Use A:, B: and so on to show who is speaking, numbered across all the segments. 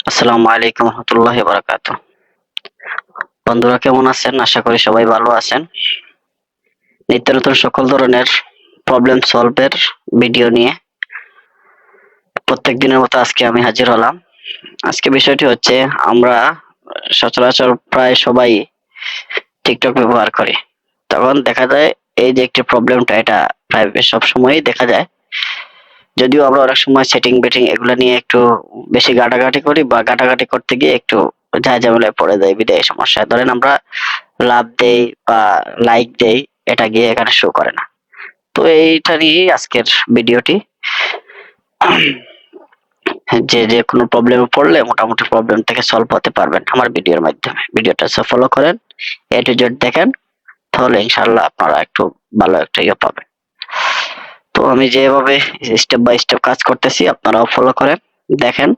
A: আসসালামু আলাইকুম রহমতুল্লাহি ওয়া বারাকাতুহু। বন্ধুরা কেমন আছেন? আশা করি সবাই ভালো আছেন। নিত্য নতুন সকল ধরনের প্রবলেম সলভের ভিডিও নিয়ে প্রত্যেক দিনের মতো আজকে আমি হাজির হলাম। আজকে বিষয়টি হচ্ছে আমরা সচরাচর প্রায় সবাই টিকটক ব্যবহার করি। তখন দেখা যায় এই যে একটি প্রবলেমটা এটা প্রায় সবসময়ই দেখা যায়। যদিও আমরা অনেক সময় সেটিং বেটিং এগুলো নিয়ে একটু বেশি ঘাটাঘাটি করি বা ঘাটাঘাটি করতে গিয়ে একটু ঝামেলায় পড়ে যাই বিদায় এই সমস্যায়। ধরেন আমরা লাভ দেই বা লাইক দেই, এটা গিয়ে এখানে শো করে না। তো এইটা নিয়েই আজকের ভিডিওটি। যে কোনো প্রবলেমে পড়লে মোটামুটি প্রবলেম থেকে সলভ হতে পারবেন আমার ভিডিওর মাধ্যমে। ভিডিওটা ফলো করেন, এ টু জেড দেখেন, তাহলে ইনশাল্লাহ আপনারা একটু ভালো একটা ইয়ে পাবেন। তো আমি যেভাবে স্টেপ বাই স্টেপ কাজ করতেছি আপনারাও ফলো করেন, দেখেন।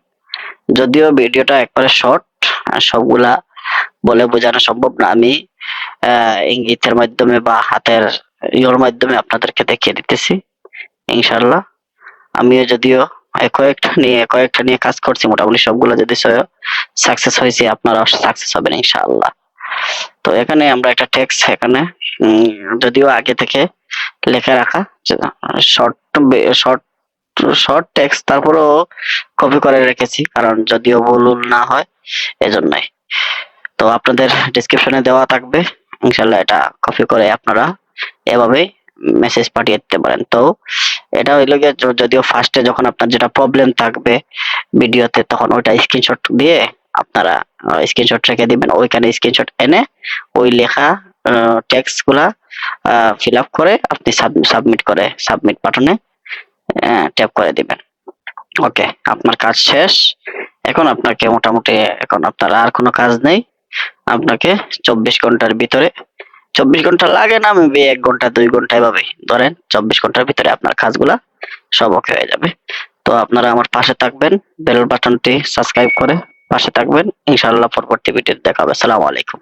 A: যদিও ভিডিওটা একবারে শর্ট, আর সবগুলা বলে বোঝানো সম্ভব না। আমি ইঙ্গিতের মাধ্যমে বা হাতের ইয়োর মাধ্যমে আপনাদেরকে দেখিয়ে দিতেছি ইনশাল্লাহ। আমিও যদিও কয়েকটা নিয়ে কাজ করছি, মোটামুটি সবগুলো যদি সাকসেস হয়েছে আপনারাও সাকসেস হবেন ইনশাআল্লাহ। তো এখানে আমরা একটা টেক্সট এখানে যদিও আগে থেকে লেখা রাখা শর্ট শর্ট শর্ট টেক্সট, তারপরেও কপি করে রেখেছি কারণ যদিও ভুল না হয় এজন্যই। তো আপনাদের ডেসক্রিপশনে দেওয়া থাকবে, ইনশাল্লাহ এটা কপি করে আপনারা এভাবে মেসেজ পাঠিয়ে দিতে পারেন। তো এটা হইলো গিয়ে যদিও ফার্স্টে যখন আপনার যেটা প্রবলেম থাকবে ভিডিওতে, তখন ওইটা স্ক্রিনশট দিয়ে আপনারা স্ক্রিনশট রেখে দিবেন। ওইখানে স্ক্রিনশট এনে ওই লেখা টেক্সট গুলা ফিল আপ করে আপনি সাবমিট বাটনে ট্যাপ করে দিবেন। ওকে, আপনার কাজ শেষ। এখন আপনাকে মোটামুটি এখন আপনার আর কোনো কাজ নেই। আপনাকে 24 ঘন্টার ভিতরে, 24 ঘন্টা লাগে না, মেবি 1 ঘন্টা 2 ঘন্টা এভাবেই ধরেন, 24 ঘন্টার ভিতরে আপনার কাজগুলা সব ওকে হয়ে যাবে। তো আপনারা আমার পাশে থাকবেন, বেল বাটনটি সাবস্ক্রাইব করে পাশে থাকবেন। ইনশাআল্লাহ পরবর্তী ভিডিওতে দেখা হবে। আসসালামু আলাইকুম।